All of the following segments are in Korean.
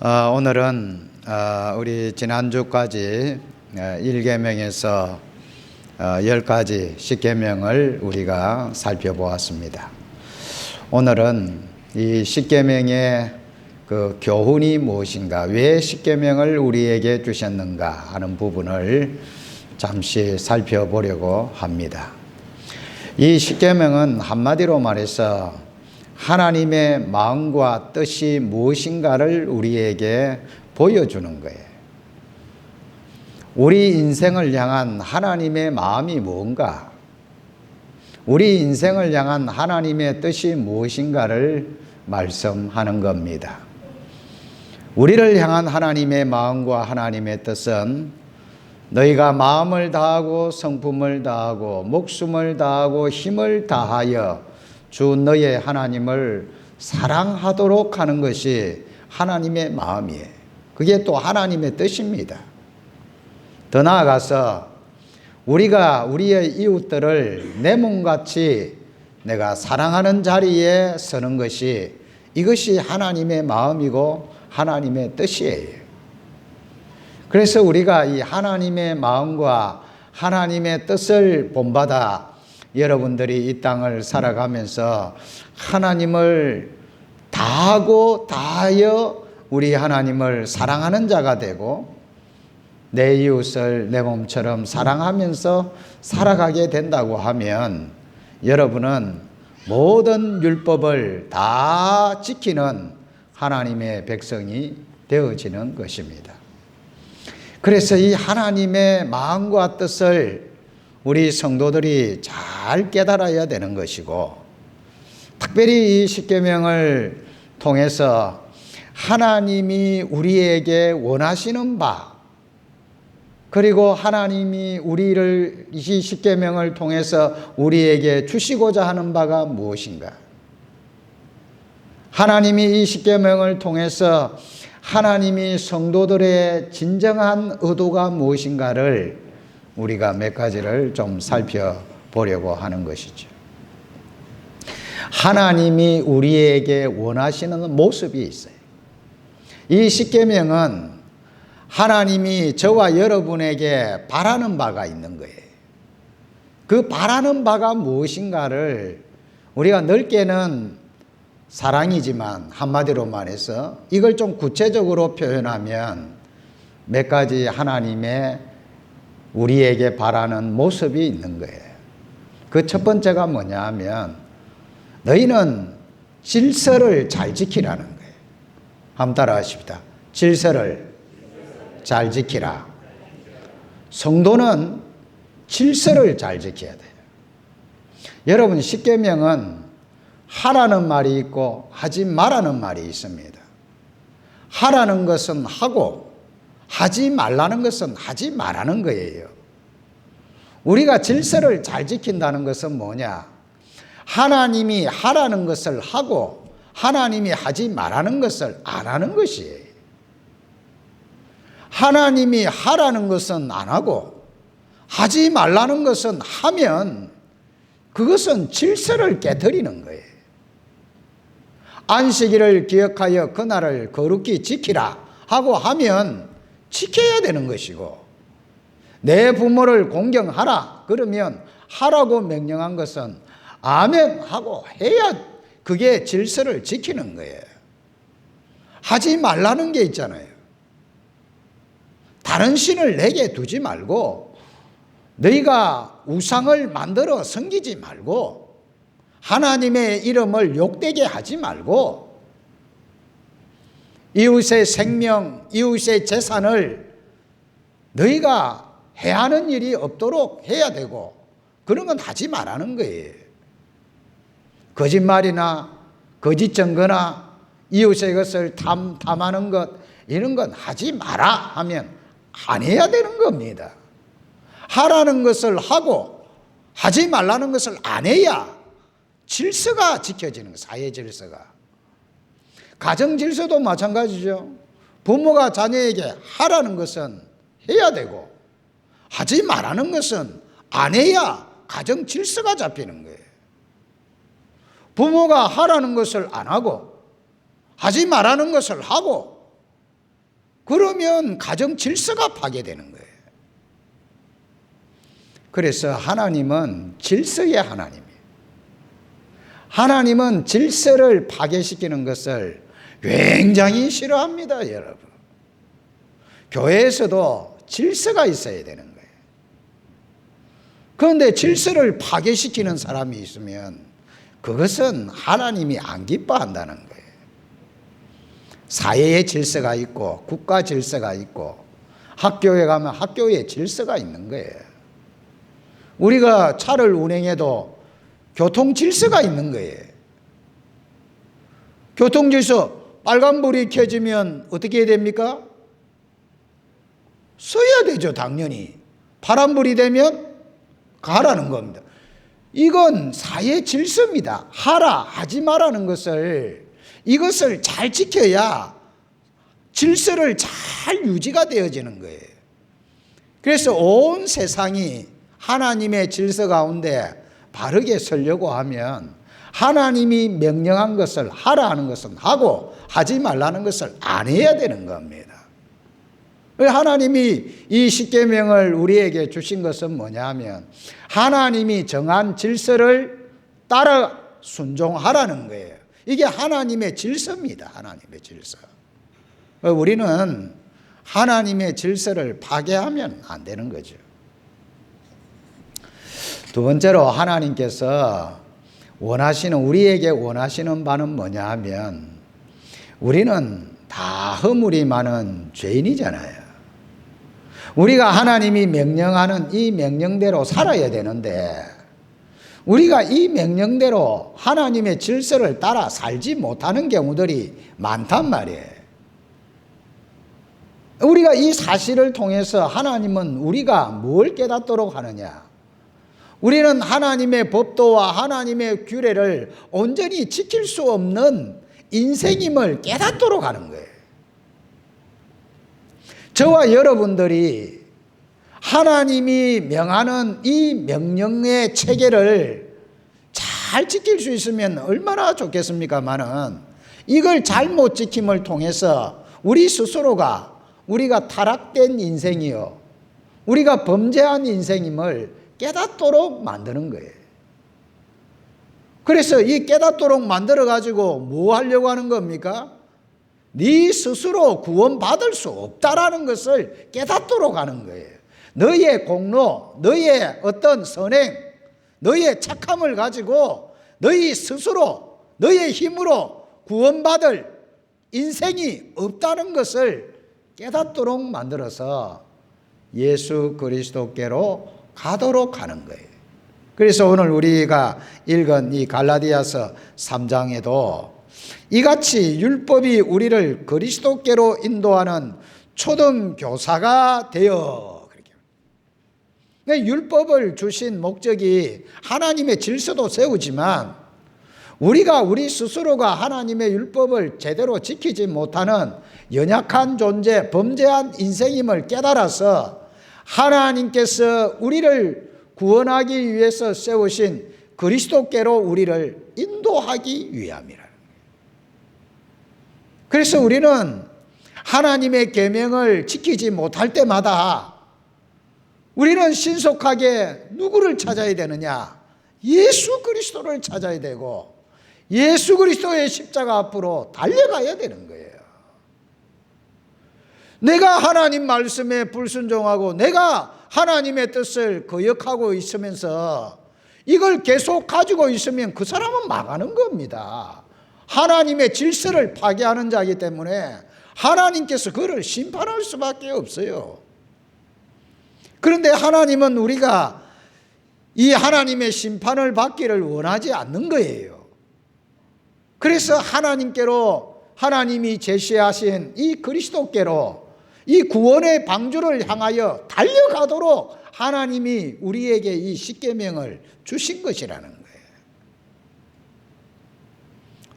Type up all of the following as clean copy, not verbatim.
오늘은 우리 지난주까지 1계명에서 10가지 10계명을 우리가 살펴보았습니다. 오늘은 이 10계명의 그 교훈이 무엇인가, 왜 10계명을 우리에게 주셨는가 하는 부분을 잠시 살펴보려고 합니다. 이 10계명은 한마디로 말해서 하나님의 마음과 뜻이 무엇인가를 우리에게 보여주는 거예요. 우리 인생을 향한 하나님의 마음이 뭔가, 우리 인생을 향한 하나님의 뜻이 무엇인가를 말씀하는 겁니다. 우리를 향한 하나님의 마음과 하나님의 뜻은 너희가 마음을 다하고 성품을 다하고 목숨을 다하고 힘을 다하여 주 너의 하나님을 사랑하도록 하는 것이 하나님의 마음이에요. 그게 또 하나님의 뜻입니다. 더 나아가서 우리가 우리의 이웃들을 내 몸같이 내가 사랑하는 자리에 서는 것이, 이것이 하나님의 마음이고 하나님의 뜻이에요. 그래서 우리가 이 하나님의 마음과 하나님의 뜻을 본받아 여러분들이 이 땅을 살아가면서 하나님을 다하고 다하여 우리 하나님을 사랑하는 자가 되고 내 이웃을 내 몸처럼 사랑하면서 살아가게 된다고 하면 여러분은 모든 율법을 다 지키는 하나님의 백성이 되어지는 것입니다. 그래서 이 하나님의 마음과 뜻을 우리 성도들이 잘 깨달아야 되는 것이고, 특별히 이 10계명을 통해서 하나님이 우리에게 원하시는 바, 그리고 하나님이 우리를 이 10계명을 통해서 우리에게 주시고자 하는 바가 무엇인가, 하나님이 이 10계명을 통해서 하나님이 성도들의 진정한 의도가 무엇인가를 우리가 몇 가지를 좀 살펴보려고 하는 것이죠. 하나님이 우리에게 원하시는 모습이 있어요. 이 10계명은 하나님이 저와 여러분에게 바라는 바가 있는 거예요. 그 바라는 바가 무엇인가를 우리가 넓게는 사랑이지만 한마디로 말해서 이걸 좀 구체적으로 표현하면 몇 가지 하나님의 우리에게 바라는 모습이 있는 거예요. 그 첫 번째가 뭐냐 하면 너희는 질서를 잘 지키라는 거예요. 한번 따라 하십시다. 질서를 잘 지키라. 성도는 질서를 잘 지켜야 돼요. 여러분, 10계명은 하라는 말이 있고 하지 말라는 말이 있습니다. 하라는 것은 하고 하지 말라는 것은 하지 말라는 거예요. 우리가 질서를 잘 지킨다는 것은 뭐냐? 하나님이 하라는 것을 하고 하나님이 하지 말라는 것을 안 하는 것이에요. 하나님이 하라는 것은 안 하고 하지 말라는 것은 하면 그것은 질서를 깨뜨리는 거예요. 안식일을 기억하여 그날을 거룩히 지키라 하고 하면 지켜야 되는 것이고, 내 부모를 공경하라 그러면 하라고 명령한 것은 아멘 하고 해야 그게 질서를 지키는 거예요. 하지 말라는 게 있잖아요. 다른 신을 내게 두지 말고 너희가 우상을 만들어 섬기지 말고 하나님의 이름을 욕되게 하지 말고 이웃의 생명, 이웃의 재산을 너희가 해하는 일이 없도록 해야 되고, 그런 건 하지 말라는 거예요. 거짓말이나 거짓 증거나 이웃의 것을 탐하는 것, 이런 건 하지 마라 하면 안 해야 되는 겁니다. 하라는 것을 하고 하지 말라는 것을 안 해야 질서가 지켜지는 거예요. 사회 질서가. 가정 질서도 마찬가지죠. 부모가 자녀에게 하라는 것은 해야 되고 하지 말라는 것은 안 해야 가정 질서가 잡히는 거예요. 부모가 하라는 것을 안 하고 하지 말라는 것을 하고 그러면 가정 질서가 파괴되는 거예요. 그래서 하나님은 질서의 하나님이에요. 하나님은 질서를 파괴시키는 것을 굉장히 싫어합니다, 여러분. 교회에서도 질서가 있어야 되는 거예요. 그런데 질서를 파괴시키는 사람이 있으면 그것은 하나님이 안 기뻐한다는 거예요. 사회의 질서가 있고 국가 질서가 있고 학교에 가면 학교의 질서가 있는 거예요. 우리가 차를 운행해도 교통 질서가 있는 거예요. 교통 질서, 빨간불이 켜지면 어떻게 해야 됩니까? 서야 되죠, 당연히. 파란불이 되면 가라는 겁니다. 이건 사회 질서입니다. 하라, 하지 마라는 것을, 이것을 잘 지켜야 질서를 잘 유지가 되어지는 거예요. 그래서 온 세상이 하나님의 질서 가운데 바르게 서려고 하면 하나님이 명령한 것을 하라 하는 것은 하고 하지 말라는 것을 안 해야 되는 겁니다. 하나님이 이 십계명을 우리에게 주신 것은 뭐냐 하면 하나님이 정한 질서를 따라 순종하라는 거예요. 이게 하나님의 질서입니다. 하나님의 질서. 우리는 하나님의 질서를 파괴하면 안 되는 거죠. 두 번째로 하나님께서 우리에게 원하시는 바는 뭐냐 하면 우리는 다 허물이 많은 죄인이잖아요. 우리가 하나님이 명령하는 이 명령대로 살아야 되는데 우리가 이 명령대로 하나님의 질서를 따라 살지 못하는 경우들이 많단 말이에요. 우리가 이 사실을 통해서 하나님은 우리가 뭘 깨닫도록 하느냐? 우리는 하나님의 법도와 하나님의 규례를 온전히 지킬 수 없는 인생임을 깨닫도록 하는 거예요. 저와 여러분들이 하나님이 명하는 이 명령의 체계를 잘 지킬 수 있으면 얼마나 좋겠습니까마는 이걸 잘못 지킴을 통해서 우리 스스로가 우리가 타락된 인생이요, 우리가 범죄한 인생임을 깨닫도록 만드는 거예요. 그래서 이 깨닫도록 만들어 가지고 뭐 하려고 하는 겁니까? 네 스스로 구원받을 수 없다라는 것을 깨닫도록 하는 거예요. 너의 공로, 너의 어떤 선행, 너의 착함을 가지고 너희 스스로, 너의 힘으로 구원받을 인생이 없다는 것을 깨닫도록 만들어서 예수 그리스도께로 가도록 하는 거예요. 그래서 오늘 우리가 읽은 이 갈라디아서 3장에도 이같이 율법이 우리를 그리스도께로 인도하는 초등교사가 되어, 그러니까 율법을 주신 목적이 하나님의 질서도 세우지만 우리가 우리 스스로가 하나님의 율법을 제대로 지키지 못하는 연약한 존재, 범죄한 인생임을 깨달아서 하나님께서 우리를 구원하기 위해서 세우신 그리스도께로 우리를 인도하기 위함이라. 그래서 우리는 하나님의 계명을 지키지 못할 때마다 우리는 신속하게 누구를 찾아야 되느냐? 예수 그리스도를 찾아야 되고 예수 그리스도의 십자가 앞으로 달려가야 되는 거예요. 내가 하나님 말씀에 불순종하고 내가 하나님의 뜻을 거역하고 있으면서 이걸 계속 가지고 있으면 그 사람은 망하는 겁니다. 하나님의 질서를 파괴하는 자이기 때문에 하나님께서 그를 심판할 수밖에 없어요. 그런데 하나님은 우리가 이 하나님의 심판을 받기를 원하지 않는 거예요. 그래서 하나님께로, 하나님이 제시하신 이 그리스도께로 이 구원의 방주를 향하여 달려가도록 하나님이 우리에게 이 십계명을 주신 것이라는 거예요.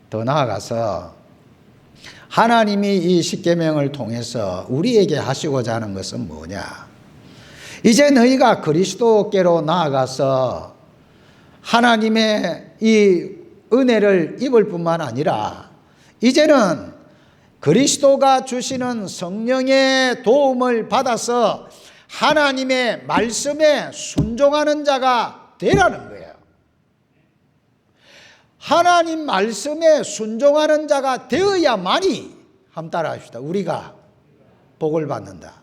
더 나아가서 하나님이 이 십계명을 통해서 우리에게 하시고자 하는 것은 뭐냐? 이제 너희가 그리스도께로 나아가서 하나님의 이 은혜를 입을 뿐만 아니라 이제는 그리스도가 주시는 성령의 도움을 받아서 하나님의 말씀에 순종하는 자가 되라는 거예요. 하나님 말씀에 순종하는 자가 되어야만이, 한번 따라합시다, 우리가 복을 받는다.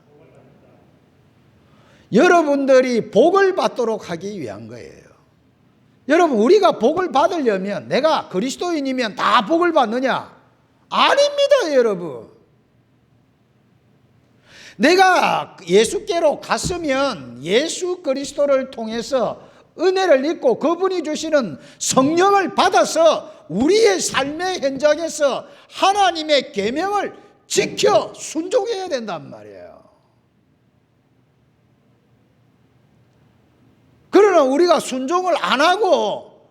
여러분들이 복을 받도록 하기 위한 거예요. 여러분, 우리가 복을 받으려면, 내가 그리스도인이면 다 복을 받느냐? 아닙니다, 여러분. 내가 예수께로 갔으면 예수 그리스도를 통해서 은혜를 입고 그분이 주시는 성령을 받아서 우리의 삶의 현장에서 하나님의 계명을 지켜 순종해야 된단 말이에요. 그러나 우리가 순종을 안 하고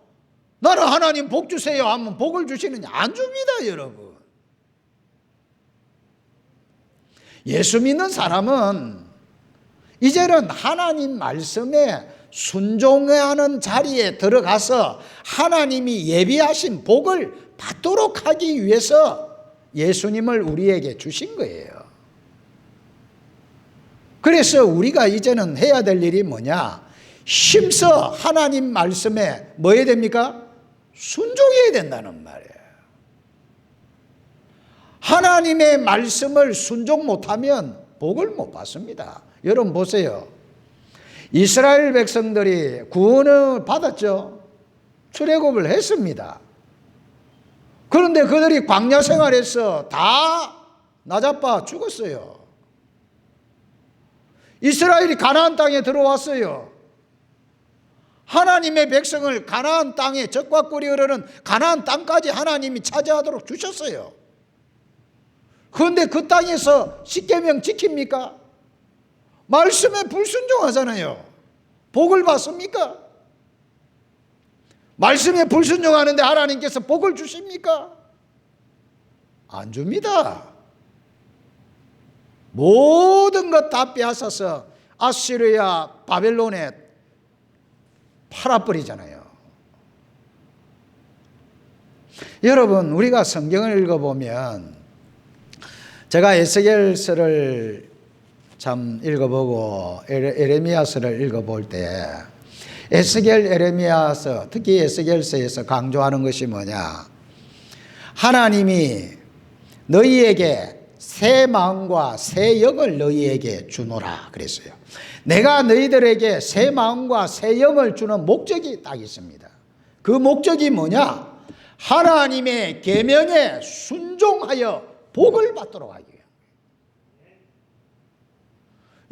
나는 하나님 복 주세요 하면 복을 주시느냐? 안 줍니다, 여러분. 예수 믿는 사람은 이제는 하나님 말씀에 순종하는 자리에 들어가서 하나님이 예비하신 복을 받도록 하기 위해서 예수님을 우리에게 주신 거예요. 그래서 우리가 이제는 해야 될 일이 뭐냐? 힘써 하나님 말씀에 뭐 해야 됩니까? 순종해야 된다는 말이에요. 하나님의 말씀을 순종 못하면 복을 못 받습니다. 여러분 보세요. 이스라엘 백성들이 구원을 받았죠. 출애굽을 했습니다. 그런데 그들이 광야 생활에서 다 나자빠 죽었어요. 이스라엘이 가나안 땅에 들어왔어요. 하나님의 백성을 가나안 땅에 젖과 꿀이 흐르는 가나안 땅까지 하나님이 차지하도록 주셨어요. 그런데 그 땅에서 십계명 지킵니까? 말씀에 불순종하잖아요. 복을 받습니까? 말씀에 불순종하는데 하나님께서 복을 주십니까? 안 줍니다. 모든 것 다 빼앗아서 아시리아 바벨론에 팔아버리잖아요. 여러분, 우리가 성경을 읽어보면, 제가 에스겔서를 참 읽어보고 에레미야서를 읽어볼 때 에스겔, 에레미야서, 특히 에스겔서에서 강조하는 것이 뭐냐? 하나님이 너희에게 새 마음과 새 영을 너희에게 주노라 그랬어요. 내가 너희들에게 새 마음과 새 영을 주는 목적이 딱 있습니다. 그 목적이 뭐냐? 하나님의 계명에 순종하여 복을 받도록 하기 위한 거예요.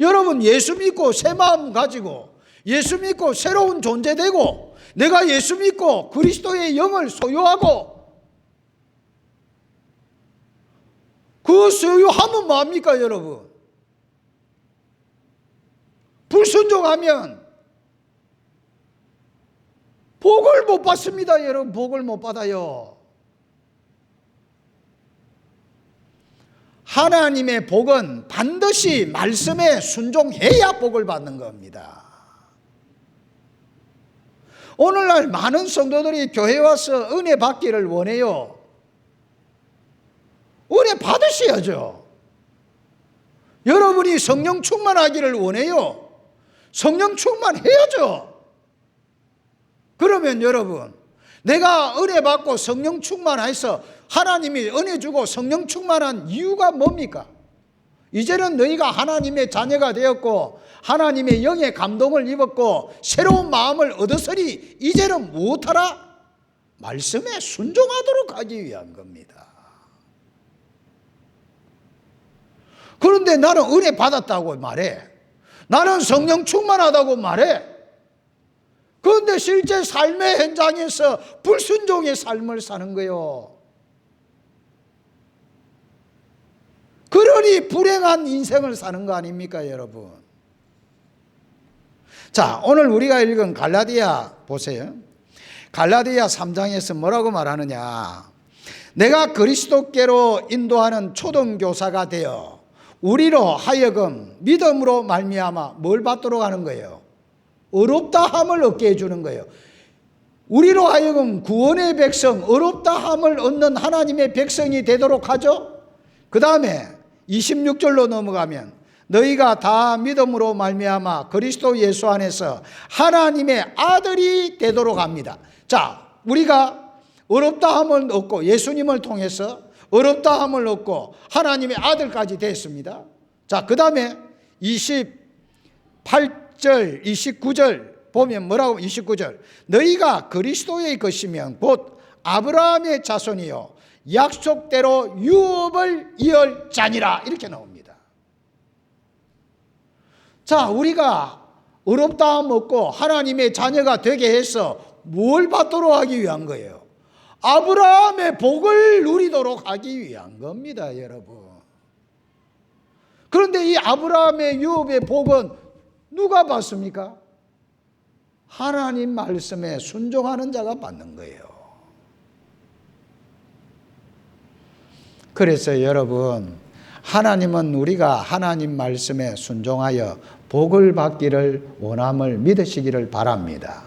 여러분, 예수 믿고 새 마음 가지고 예수 믿고 새로운 존재 되고 내가 예수 믿고 그리스도의 영을 소유하고 그 소유하면 뭐합니까, 여러분? 불순종하면 복을 못 받습니다, 여러분. 복을 못 받아요. 하나님의 복은 반드시 말씀에 순종해야 복을 받는 겁니다. 오늘날 많은 성도들이 교회에 와서 은혜 받기를 원해요. 은혜 받으셔야죠. 여러분이 성령 충만하기를 원해요. 성령 충만해야죠. 그러면 여러분, 내가 은혜 받고 성령 충만해서 하나님이 은혜 주고 성령 충만한 이유가 뭡니까? 이제는 너희가 하나님의 자녀가 되었고 하나님의 영의 감동을 입었고 새로운 마음을 얻었으니 이제는 무엇하라? 말씀에 순종하도록 하기 위한 겁니다. 그런데 나는 은혜 받았다고 말해. 나는 성령 충만하다고 말해. 그런데 실제 삶의 현장에서 불순종의 삶을 사는 거예요. 그러니 불행한 인생을 사는 거 아닙니까, 여러분? 자, 오늘 우리가 읽은 갈라디아 보세요. 갈라디아 3장에서 뭐라고 말하느냐? 내가 그리스도께로 인도하는 초등교사가 되어 우리로 하여금 믿음으로 말미암아 뭘 받도록 하는 거예요? 의롭다함을 얻게 해주는 거예요. 우리로 하여금 구원의 백성, 의롭다함을 얻는 하나님의 백성이 되도록 하죠. 그 다음에 26절로 넘어가면 너희가 다 믿음으로 말미암아 그리스도 예수 안에서 하나님의 아들이 되도록 합니다. 자, 우리가 어렵다함을 얻고 예수님을 통해서 어렵다함을 얻고 하나님의 아들까지 됐습니다. 자, 그 다음에 28절 29절 보면 뭐라고 29절 너희가 그리스도의 것이면 곧 아브라함의 자손이요 약속대로 유업을 이을 자니라 이렇게 나옵니다. 자, 우리가 어렵다함 얻고 하나님의 자녀가 되게 해서 뭘 받도록 하기 위한 거예요? 아브라함의 복을 누리도록 하기 위한 겁니다, 여러분. 그런데 이 아브라함의 유업의 복은 누가 받습니까? 하나님 말씀에 순종하는 자가 받는 거예요. 그래서 여러분, 하나님은 우리가 하나님 말씀에 순종하여 복을 받기를 원함을 믿으시기를 바랍니다.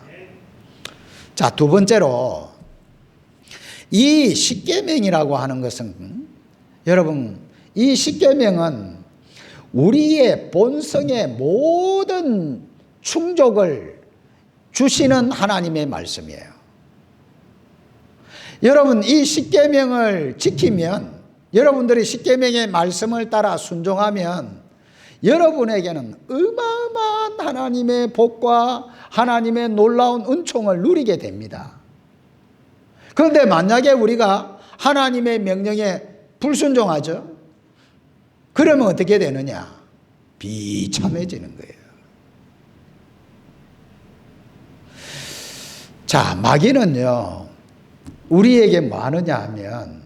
자, 두 번째로 이 십계명이라고 하는 것은 여러분, 이 십계명은 우리의 본성의 모든 충족을 주시는 하나님의 말씀이에요. 여러분, 이 십계명을 지키면 여러분들이 십계명의 말씀을 따라 순종하면 여러분에게는 어마어마한 하나님의 복과 하나님의 놀라운 은총을 누리게 됩니다. 그런데 만약에 우리가 하나님의 명령에 불순종하죠? 그러면 어떻게 되느냐? 비참해지는 거예요. 자, 마귀는요, 우리에게 뭐 하느냐 하면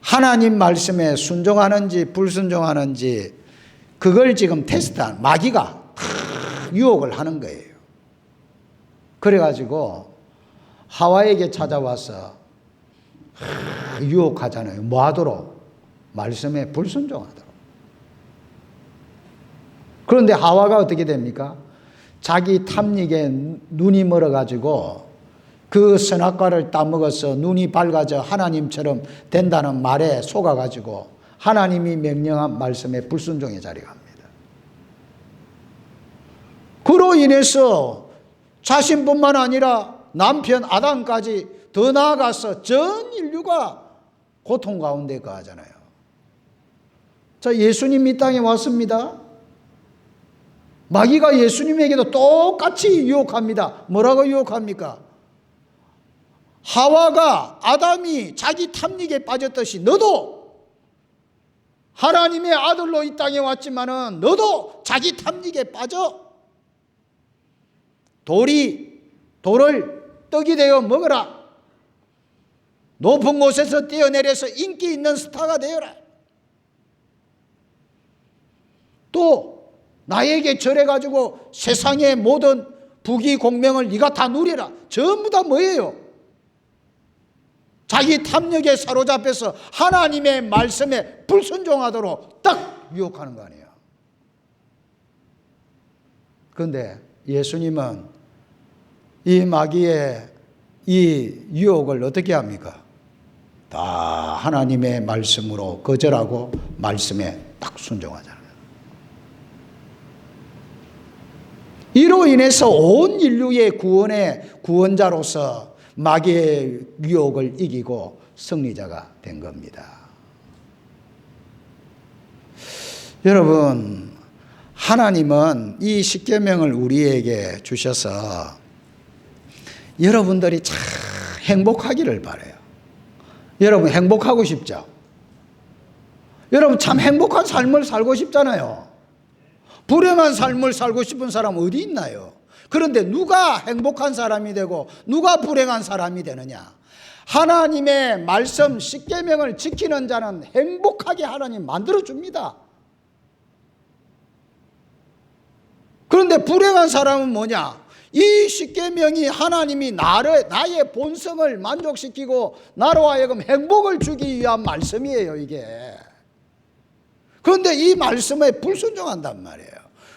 하나님 말씀에 순종하는지 불순종하는지 그걸 지금 테스트한 마귀가 유혹을 하는 거예요. 그래가지고 하와에게 찾아와서 유혹하잖아요. 뭐 하도록? 말씀에 불순종하도록. 그런데 하와가 어떻게 됩니까? 자기 탐닉에 눈이 멀어가지고 그 선악과를 따먹어서 눈이 밝아져 하나님처럼 된다는 말에 속아가지고 하나님이 명령한 말씀에 불순종의 자리에 갑니다. 그로 인해서 자신뿐만 아니라 남편 아담까지 더 나아가서 전 인류가 고통 가운데 거하잖아요. 자, 예수님 이 땅에 왔습니다. 마귀가 예수님에게도 똑같이 유혹합니다. 뭐라고 유혹합니까? 하와가 아담이 자기 탐닉에 빠졌듯이 너도 하나님의 아들로 이 땅에 왔지만은 너도 자기 탐닉에 빠져. 돌을 떡이 되어 먹어라. 높은 곳에서 뛰어내려서 인기 있는 스타가 되어라. 또 나에게 절해가지고 세상의 모든 부귀 공명을 네가 다 누리라. 전부 다 뭐예요? 자기 탐욕에 사로잡혀서 하나님의 말씀에 불순종하도록 딱 유혹하는 거 아니에요. 그런데 예수님은 이 마귀의 이 유혹을 어떻게 합니까? 다 하나님의 말씀으로 거절하고 말씀에 딱 순종하잖아요. 이로 인해서 온 인류의 구원의 구원자로서 마귀의 유혹을 이기고 승리자가 된 겁니다. 여러분, 하나님은 이 십계명을 우리에게 주셔서 여러분들이 참 행복하기를 바라요. 여러분 행복하고 싶죠? 여러분 참 행복한 삶을 살고 싶잖아요. 불행한 삶을 살고 싶은 사람 어디 있나요? 그런데 누가 행복한 사람이 되고 누가 불행한 사람이 되느냐? 하나님의 말씀 십계명을 지키는 자는 행복하게 하나님 만들어줍니다. 그런데 불행한 사람은 뭐냐? 이 십계명이 하나님이 나의 본성을 만족시키고 나로 하여금 행복을 주기 위한 말씀이에요, 이게. 그런데 이 말씀에 불순종한단 말이에요.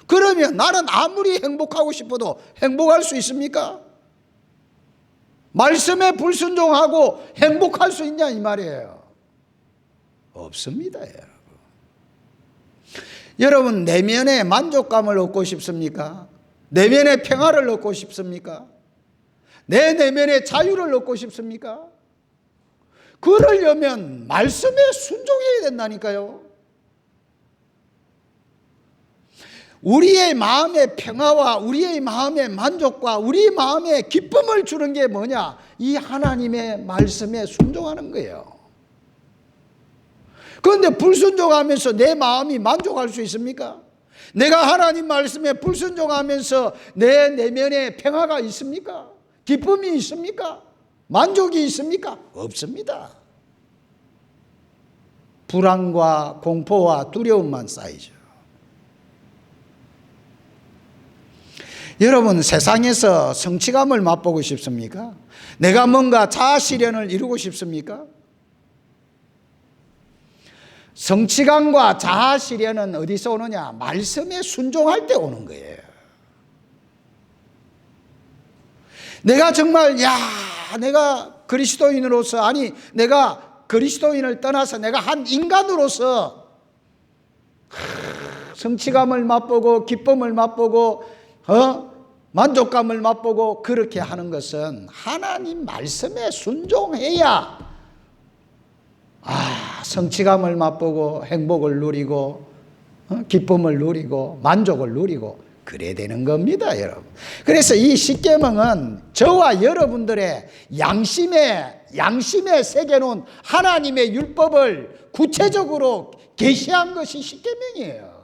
그러면 나는 아무리 행복하고 싶어도 행복할 수 있습니까? 말씀에 불순종하고 행복할 수 있냐 이 말이에요. 없습니다, 여러분. 여러분, 내면의 만족감을 얻고 싶습니까? 내면의 평화를 얻고 싶습니까? 내 내면의 자유를 얻고 싶습니까? 그러려면 말씀에 순종해야 된다니까요. 우리의 마음의 평화와 우리의 마음의 만족과 우리의 마음의 기쁨을 주는 게 뭐냐? 이 하나님의 말씀에 순종하는 거예요. 그런데 불순종하면서 내 마음이 만족할 수 있습니까? 내가 하나님 말씀에 불순종하면서 내 내면에 평화가 있습니까? 기쁨이 있습니까? 만족이 있습니까? 없습니다. 불안과 공포와 두려움만 쌓이죠. 여러분, 세상에서 성취감을 맛보고 싶습니까? 내가 뭔가 자아실현을 이루고 싶습니까? 성취감과 자아실현은 어디서 오느냐? 말씀에 순종할 때 오는 거예요. 내가 정말 내가 그리스도인으로서, 아니 내가 그리스도인을 떠나서 내가 한 인간으로서 성취감을 맛보고 기쁨을 맛보고 만족감을 맛보고 그렇게 하는 것은 하나님 말씀에 순종해야 성취감을 맛보고 행복을 누리고 기쁨을 누리고 만족을 누리고 그래야 되는 겁니다, 여러분. 그래서 이 십계명은 저와 여러분들의 양심에 새겨놓은 하나님의 율법을 구체적으로 계시한 것이 십계명이에요.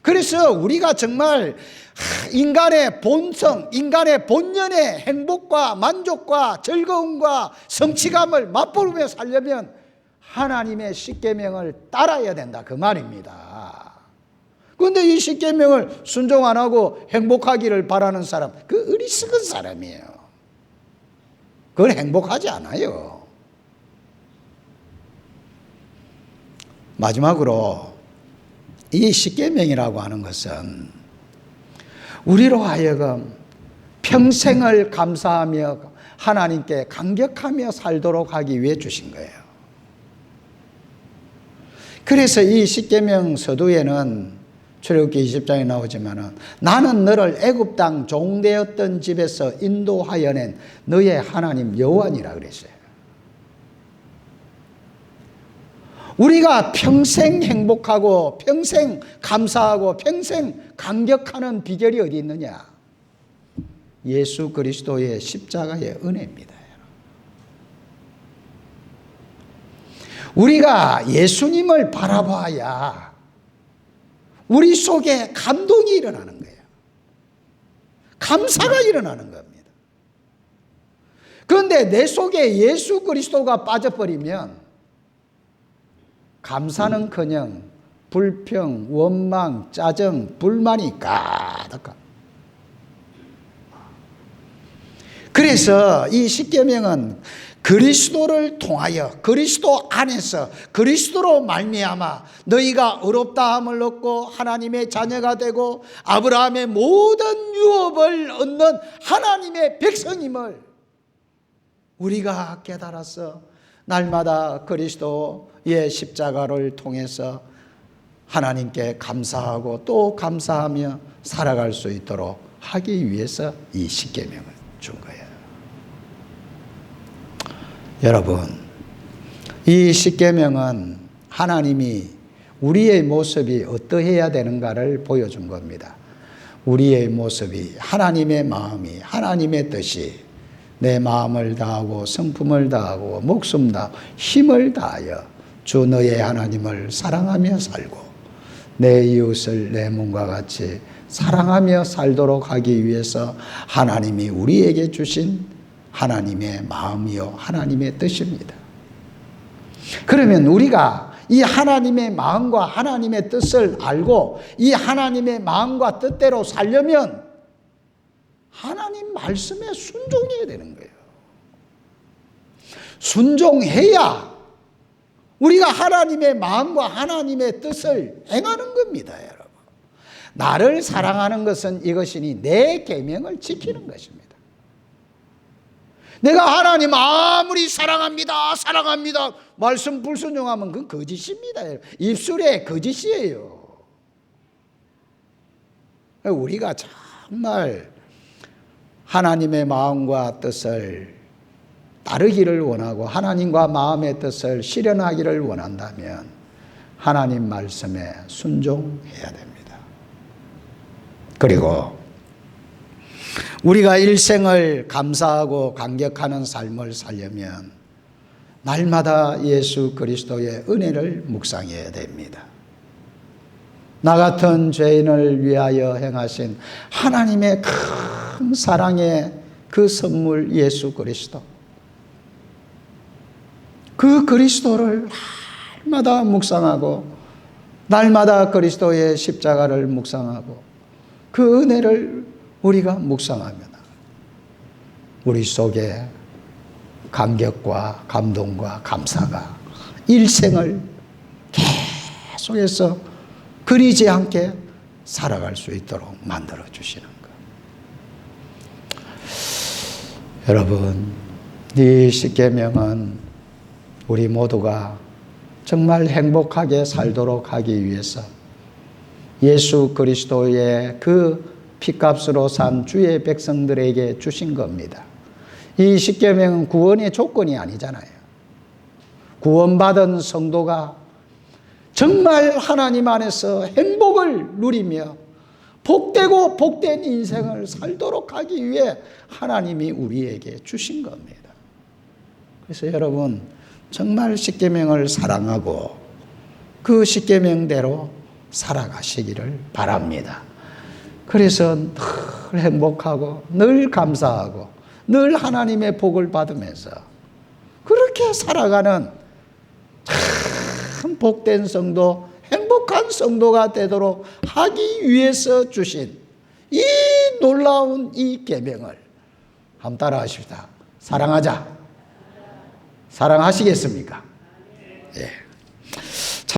그래서 우리가 정말 인간의 본성, 인간의 본연의 행복과 만족과 즐거움과 성취감을 맛보며 살려면 하나님의 십계명을 따라야 된다, 그 말입니다. 그런데 이 십계명을 순종 안 하고 행복하기를 바라는 사람, 그 어리석은 사람이에요. 그건 행복하지 않아요. 마지막으로 이 십계명이라고 하는 것은 우리로 하여금 평생을 감사하며 하나님께 감격하며 살도록 하기 위해 주신 거예요. 그래서 이 십계명 서두에는 출애굽기 20장에 나오지만은 나는 너를 애굽 땅 종되었던 집에서 인도하여 낸 너의 하나님 여호와니라 그랬어요. 우리가 평생 행복하고 평생 감사하고 평생 감격하는 비결이 어디 있느냐? 예수 그리스도의 십자가의 은혜입니다. 우리가 예수님을 바라봐야 우리 속에 감동이 일어나는 거예요. 감사가 일어나는 겁니다. 그런데 내 속에 예수 그리스도가 빠져버리면 감사는커녕 불평, 원망, 짜증, 불만이 가득합니다. 그래서 이 십계명은 그리스도를 통하여 그리스도 안에서 그리스도로 말미암아 너희가 의롭다함을 얻고 하나님의 자녀가 되고 아브라함의 모든 유업을 얻는 하나님의 백성임을 우리가 깨달아서 날마다 그리스도의 십자가를 통해서 하나님께 감사하고 또 감사하며 살아갈 수 있도록 하기 위해서 이 십계명을 준 거예요. 여러분, 이 십계명은 하나님이 우리의 모습이 어떠해야 되는가를 보여준 겁니다. 우리의 모습이 하나님의 마음이 하나님의 뜻이 내 마음을 다하고 성품을 다하고 목숨 다하고 힘을 다하여 주 너의 하나님을 사랑하며 살고 내 이웃을 내 몸과 같이 사랑하며 살도록 하기 위해서 하나님이 우리에게 주신 하나님의 마음이요 하나님의 뜻입니다. 그러면 우리가 이 하나님의 마음과 하나님의 뜻을 알고 이 하나님의 마음과 뜻대로 살려면 하나님 말씀에 순종해야 되는 거예요. 순종해야 우리가 하나님의 마음과 하나님의 뜻을 행하는 겁니다, 여러분. 나를 사랑하는 것은 이것이니 내 계명을 지키는 것입니다. 내가 하나님 아무리 사랑합니다, 사랑합니다 말씀 불순종하면 그건 거짓입니다. 입술에 거짓이에요. 우리가 정말 하나님의 마음과 뜻을 따르기를 원하고 하나님과 마음의 뜻을 실현하기를 원한다면 하나님 말씀에 순종해야 됩니다. 그리고 우리가 일생을 감사하고 감격하는 삶을 살려면 날마다 예수 그리스도의 은혜를 묵상해야 됩니다. 나 같은 죄인을 위하여 행하신 하나님의 큰 사랑의 그 선물 예수 그리스도, 그 그리스도를 날마다 묵상하고 날마다 그리스도의 십자가를 묵상하고 그 은혜를 우리가 묵상하면 우리 속에 감격과 감동과 감사가 일생을 계속해서 그리지 않게 살아갈 수 있도록 만들어 주시는 것. 여러분, 이 십계명은 우리 모두가 정말 행복하게 살도록 하기 위해서 예수 그리스도의 그 피값으로 산 주의 백성들에게 주신 겁니다. 이 십계명은 구원의 조건이 아니잖아요. 구원받은 성도가 정말 하나님 안에서 행복을 누리며 복되고 복된 인생을 살도록 하기 위해 하나님이 우리에게 주신 겁니다. 그래서 여러분 정말 십계명을 사랑하고 그 십계명대로 살아가시기를 바랍니다. 그래서 늘 행복하고 늘 감사하고 늘 하나님의 복을 받으면서 그렇게 살아가는 참 복된 성도, 행복한 성도가 되도록 하기 위해서 주신 이 놀라운 이 계명을 한번 따라 하십시다. 사랑하자. 사랑하시겠습니까? 예.